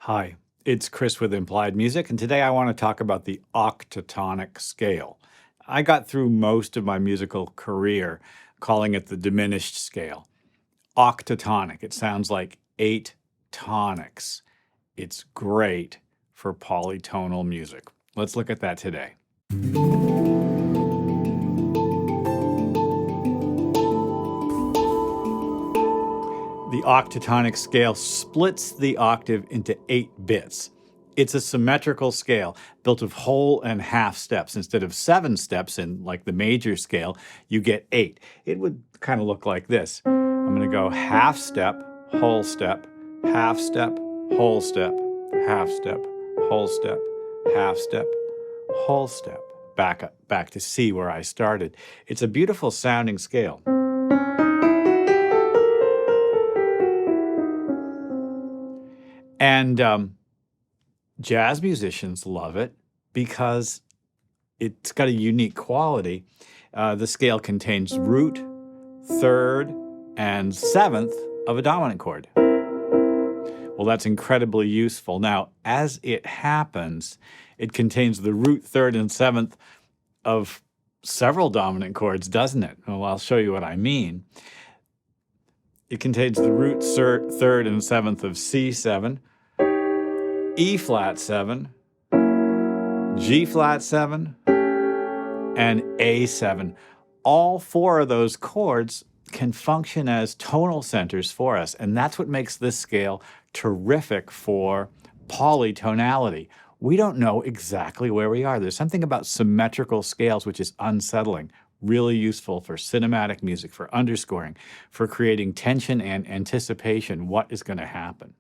Hi, it's Chris with Implied Music, and today I want to talk about the octatonic scale. I got through most of my musical career calling it the diminished scale. Octatonic, it sounds like 8 tonics. It's great for polytonal music. Let's look at that today. The octatonic scale splits the octave into 8 bits. It's a symmetrical scale built of whole and half steps. Instead of 7 steps in like the major scale, you get 8. It would kind of look like this. I'm going to go half step, whole step, half step, whole step, half step, whole step, half step, whole step. Back to C where I started. It's a beautiful sounding scale. And jazz musicians love it because it's got a unique quality. The scale contains root, third, and seventh of a dominant chord. Well, that's incredibly useful. Now, as it happens, it contains the root, third, and seventh of several dominant chords, doesn't it? Well, I'll show you what I mean. It contains the root, third, and seventh of C7, E flat 7, G flat 7, and A7. All 4 of those chords can function as tonal centers for us, and that's what makes this scale terrific for polytonality. We don't know exactly where we are. There's something about symmetrical scales which is unsettling, really useful for cinematic music, for underscoring, for creating tension and anticipation, what is going to happen.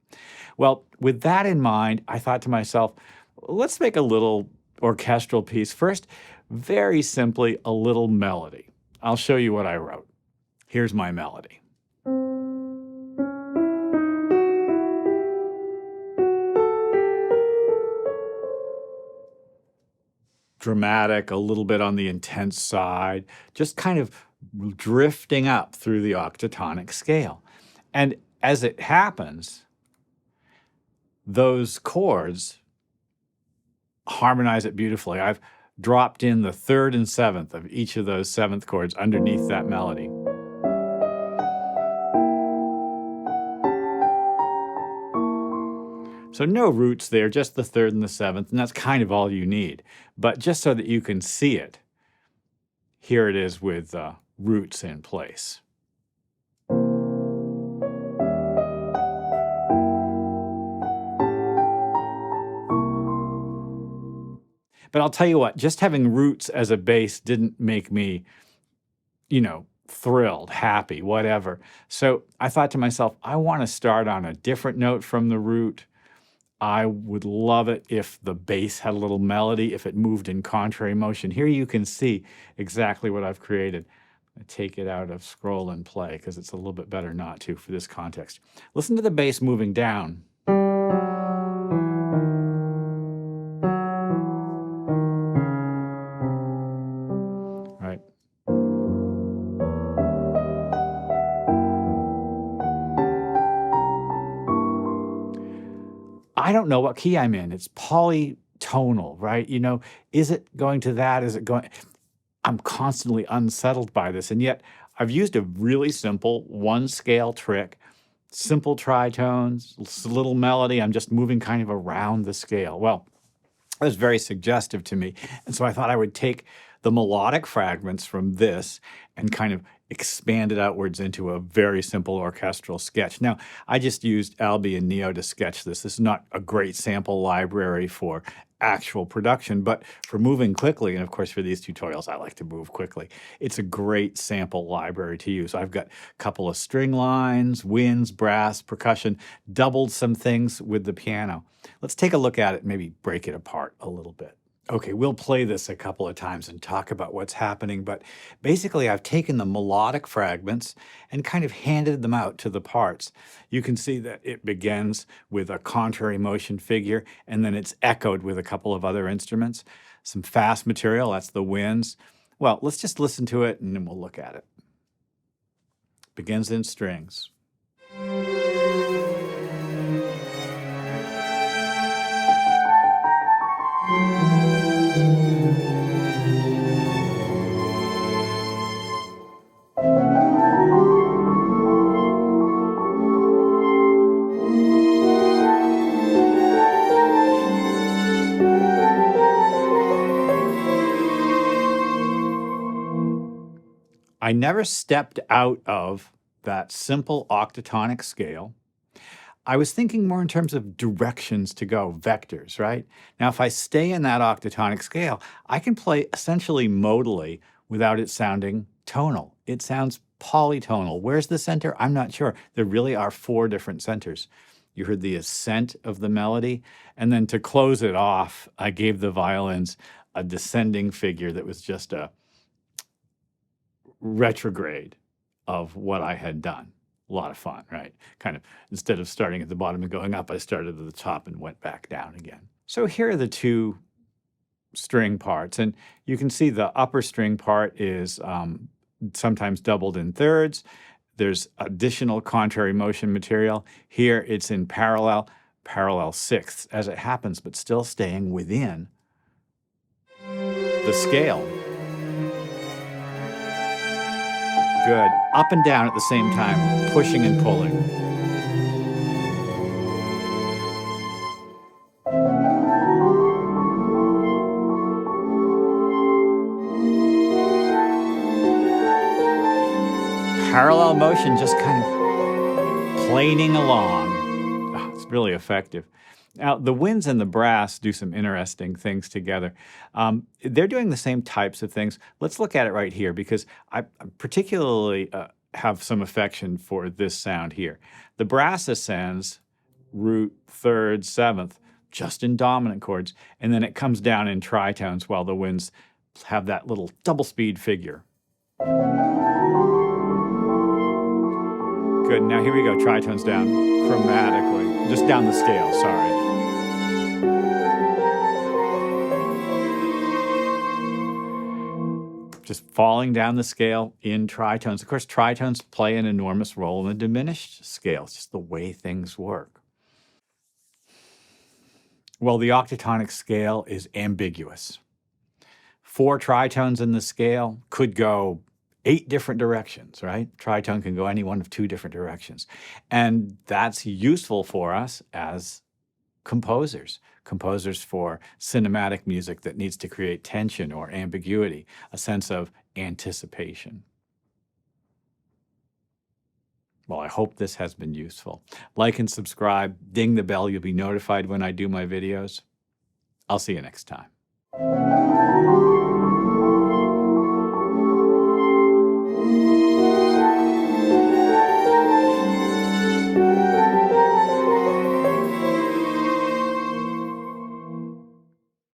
Well, with that in mind, I thought to myself, let's make a little orchestral piece. First, very simply, a little melody. I'll show you what I wrote. Here's my melody. Dramatic, a little bit on the intense side, just kind of drifting up through the octatonic scale. And as it happens, those chords harmonize it beautifully. I've dropped in the third and seventh of each of those seventh chords underneath that melody. So no roots there, just the third and the seventh, and that's kind of all you need. But just so that you can see it, here it is with roots in place. But I'll tell you what, just having roots as a bass didn't make me, thrilled, happy, whatever. So I thought to myself, I want to start on a different note from the root. I would love it if the bass had a little melody, if it moved in contrary motion. Here you can see exactly what I've created. I take it out of scroll and play because it's a little bit better not to for this context. Listen to the bass moving down. Right. I don't know what key I'm in. It's polytonal, right? Is it going to that? Is it going? I'm constantly unsettled by this. And yet I've used a really simple 1-scale trick, simple tritones, little melody. I'm just moving kind of around the scale. Well, it was very suggestive to me. And so I thought I would take the melodic fragments from this and kind of expand it outwards into a very simple orchestral sketch. Now, I just used Albi and Neo to sketch this. This is not a great sample library for actual production, but for moving quickly, and of course for these tutorials, I like to move quickly. It's a great sample library to use. I've got a couple of string lines, winds, brass, percussion, doubled some things with the piano. Let's take a look at it, maybe break it apart a little bit. Okay, we'll play this a couple of times and talk about what's happening, but basically I've taken the melodic fragments and kind of handed them out to the parts. You can see that it begins with a contrary motion figure, and then it's echoed with a couple of other instruments. Some fast material, that's the winds. Well, let's just listen to it and then we'll look at it. Begins in strings. I never stepped out of that simple octatonic scale. I was thinking more in terms of directions to go, vectors, right? Now, if I stay in that octatonic scale, I can play essentially modally without it sounding tonal. It sounds polytonal. Where's the center? I'm not sure. There really are 4 different centers. You heard the ascent of the melody. And then to close it off, I gave the violins a descending figure that was just a retrograde of what I had done. A lot of fun, right? Kind of, instead of starting at the bottom and going up, I started at the top and went back down again. So here are the 2 string parts. And you can see the upper string part is sometimes doubled in thirds. There's additional contrary motion material. Here it's in parallel sixths as it happens, but still staying within the scale. Good. Up and down at the same time, pushing and pulling. Parallel motion, just kind of planing along. Oh, it's really effective. Now, the winds and the brass do some interesting things together. They're doing the same types of things. Let's look at it right here, because I particularly have some affection for this sound here. The brass ascends root, third, seventh, just in dominant chords, and then it comes down in tritones while the winds have that little double speed figure. Good, now here we go, tritones down chromatically, just down the scale, sorry. Just falling down the scale in tritones. Of course, tritones play an enormous role in the diminished scale. It's just the way things work. Well, the octatonic scale is ambiguous. 4 tritones in the scale could go 8 different directions, right? Tritone can go any one of 2 different directions. And that's useful for us as composers for cinematic music that needs to create tension or ambiguity, a sense of anticipation. Well, I hope this has been useful. Like and subscribe, ding the bell, you'll be notified when I do my videos. I'll see you next time.